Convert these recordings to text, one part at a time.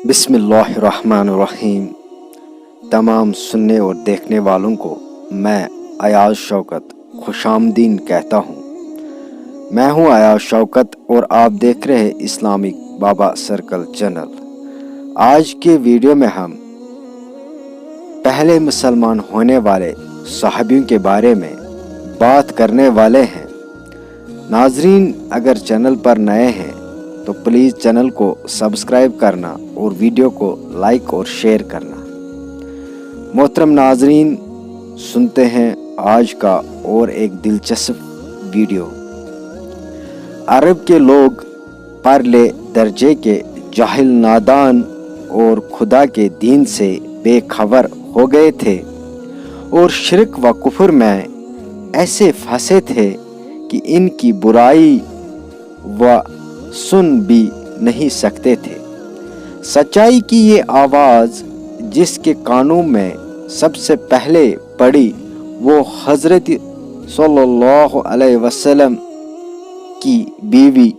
बिस्मिल्लाहिर्रहमानिर्रहीम। तमाम सुनने और देखने वालों को मैं अयाज शौकत खुशामदीन कहता हूँ। मैं हूँ अयाज शौकत और आप देख रहे हैं इस्लामिक बाबा सर्कल चैनल। आज के वीडियो में हम पहले मुसलमान होने वाले सहाबियों के बारे में बात करने वाले हैं। नाजरीन, अगर चैनल पर नए हैं तो प्लीज़ चैनल को सब्सक्राइब करना और वीडियो को लाइक और शेयर करना। मोहतरम नाजरीन, सुनते हैं आज का और एक दिलचस्प वीडियो। अरब के लोग परले दर्जे के जाहिल, नादान और खुदा के दीन से बेखबर हो गए थे और शिरक व कुफर में ऐसे फंसे थे कि इनकी बुराई व सुन भी नहीं सकते थे। सच्चाई की ये आवाज़ जिसके कानों में सबसे पहले पड़ी वो हज़रत सल्लल्लाहु अलैहि वसल्लम की बीवी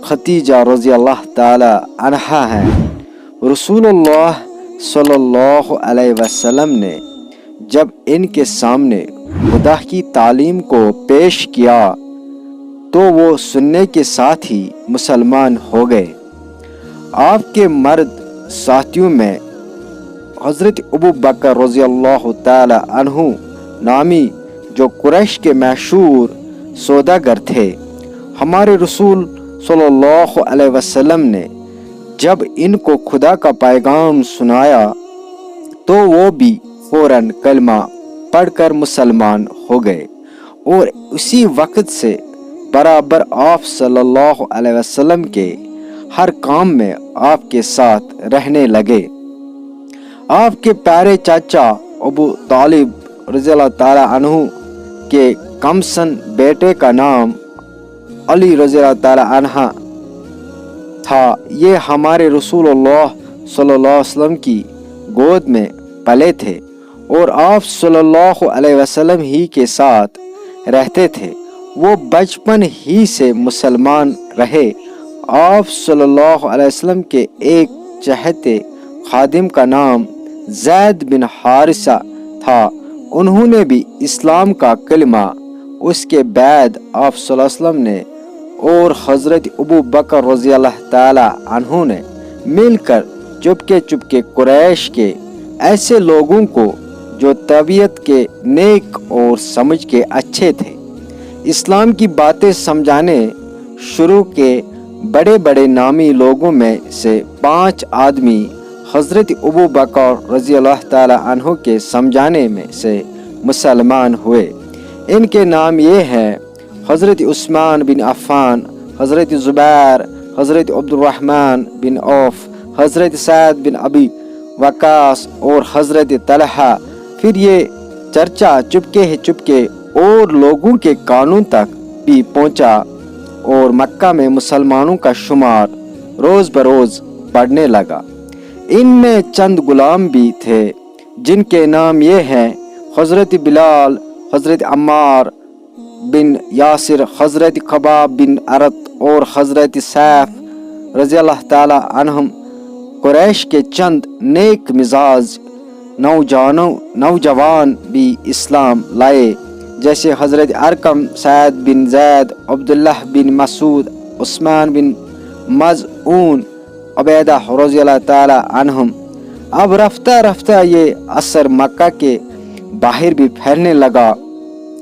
खदीजा रज़ी अल्लाह ताला अन्हा है। रसूलुल्लाह सल्लल्लाहु अलैहि वसल्लम ने जब इनके सामने खुदा की तालीम को पेश किया तो वो सुनने के साथ ही मुसलमान हो गए। आपके मर्द साथियों में हज़रत अबू बकर रज़ी अल्लाह ताला अन्हु नामी जो कुरैश के मशहूर सौदागर थे, हमारे रसूल सल्लल्लाहु अलैहि वसल्लम ने जब इनको खुदा का पैगाम सुनाया तो वो भी फौरन कलमा पढ़कर मुसलमान हो गए और उसी वक्त से बराबर आप सल्लल्लाहु अलैहि वसल्लम के हर काम में आपके साथ रहने लगे। आपके प्यारे चाचा अबू तालिब रज़ियल्लाहु ताला अन्हु के कमसन बेटे का नाम अली रज़ियल्लाहु ताला अन्हा था। ये हमारे रसूलुल्लाह सल्लल्लाहु अलैहि वसल्लम की गोद में पले थे और आप सल्लल्लाहु अलैहि वसल्लम ही के साथ रहते थे। वो बचपन ही से मुसलमान रहे। आप सल्लल्लाहु अलैहि वसल्लम के एक चहेते खादिम का नाम ज़ैद बिन हारिसा था। उन्होंने भी इस्लाम का कलिमा उसके बाद आप सल्लल्लाहु अलैहि वसल्लम ने और हज़रत अबू बकर रज़ी अल्लाह ताला अन्हु ने मिलकर चुपके चुपके कुरैश के ऐसे लोगों को जो तबीयत के नेक और समझ के अच्छे थे इस्लाम की बातें समझाने शुरू के। बड़े बड़े नामी लोगों में से 5 आदमी हज़रत अबू बकर रज़ी अल्लाह ताला अन्हु के समझाने में से मुसलमान हुए। इनके नाम ये हैं हज़रत उस्मान बिन अफ़्फ़ान, हज़रत ज़ुबैर, हज़रत अब्दुर्रहमान बिन औफ, हज़रत सअद बिन अबी वक़ास और हज़रत तलहा। फिर ये चर्चा चुपके और लोगों के कानों तक भी पहुंचा और मक्का में मुसलमानों का शुमार रोज़ बरोज़ बढ़ने लगा। इनमें चंद गुलाम भी थे जिनके नाम ये हैं हज़रत बिलाल, हज़रत अम्मार बिन यासिर, हज़रत खबाब बिन अरत और हज़रत सैफ रज़ी अल्लाह ताला अन्हुम। कुरैश के चंद नेक मिजाज नौजवान भी इस्लाम लाए, जैसे हज़रत अरकम, सैद बिन ज़ैद, अब्दुल्लाह बिन मसूद, उस्मान बिन मज़ऊन, उबैदा रज़ी अल्लाह ताला अन्हुम। अब रफ्ता रफ्ता ये असर मक्का के बाहर भी फैलने लगा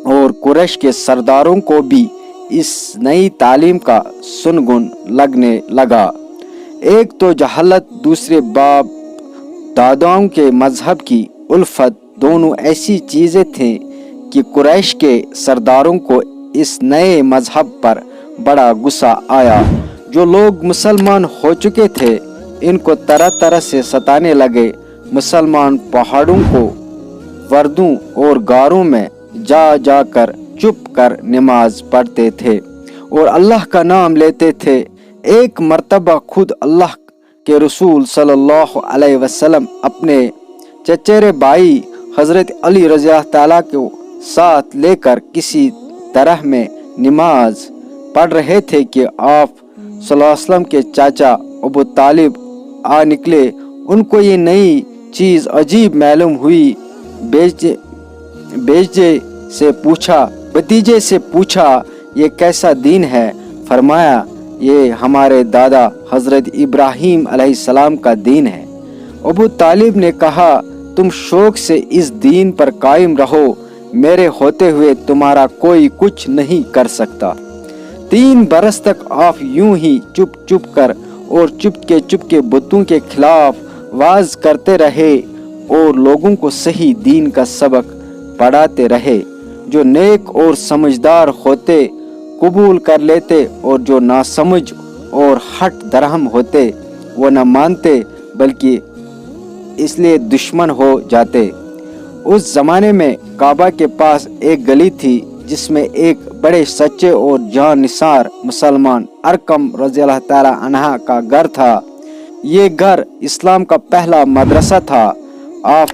और कुरैश के सरदारों को भी इस नई तालीम का सुनगुन लगने लगा। एक तो जहालत, दूसरे बाप दादाओं के मजहब की उल्फत, दोनों ऐसी चीज़ें थीं कि कुरैश के सरदारों को इस नए मजहब पर बड़ा गुस्सा आया। जो लोग मुसलमान हो चुके थे इनको तरह तरह से सताने लगे। मुसलमान पहाड़ों को वर्दों और गारों में जा कर चुप कर नमाज पढ़ते थे और अल्लाह का नाम लेते थे। एक मर्तबा खुद अल्लाह के रसूल सल्लल्लाहु अलैहि वसल्लम अपने चचेरे भाई हज़रत अली रज़ी अल्लाह ताला को साथ लेकर किसी तरह में नमाज पढ़ रहे थे कि आप सल्लल्लाहु अलैहि वसल्लम के चाचा अबू तालिब आ निकले। उनको ये नई चीज़ अजीब मालूम हुई। भतीजे से पूछा ये कैसा दीन है? फरमाया ये हमारे दादा हजरत इब्राहीम अलैहिस्सलाम का दीन है। अबू तालिब ने कहा तुम शौक से इस दीन पर कायम रहो, मेरे होते हुए तुम्हारा कोई कुछ नहीं कर सकता। 3 बरस तक आप यूं ही चुप चुप कर और चुपके बुतों के खिलाफ वाज करते रहे और लोगों को सही दीन का सबक पढ़ाते रहे। जो नेक और समझदार होते कबूल कर लेते और जो नासमझ और हट दरहम होते वो न मानते बल्कि इसलिए दुश्मन हो जाते। उस जमाने में काबा के पास एक गली थी जिसमें एक बड़े सच्चे और जान निसार मुसलमान अरकम रज़ियल्लाहु ताला अन्हा का घर था। ये घर इस्लाम का पहला मदरसा था। आप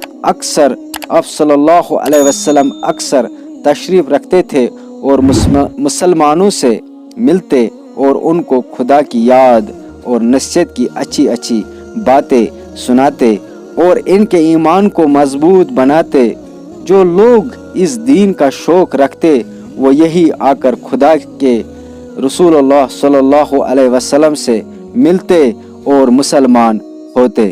सल्लल्लाहु अलैहि वसल्लम अक्सर तशरीफ रखते थे और मुसलमानों से मिलते और उनको खुदा की याद और नसीहत की अच्छी अच्छी बातें सुनाते और इनके ईमान को मजबूत बनाते। जो लोग इस दीन का शौक रखते वो यही आकर खुदा के रसूलुल्लाह सल्लल्लाहु अलैहि वसल्लम से मिलते और मुसलमान होते।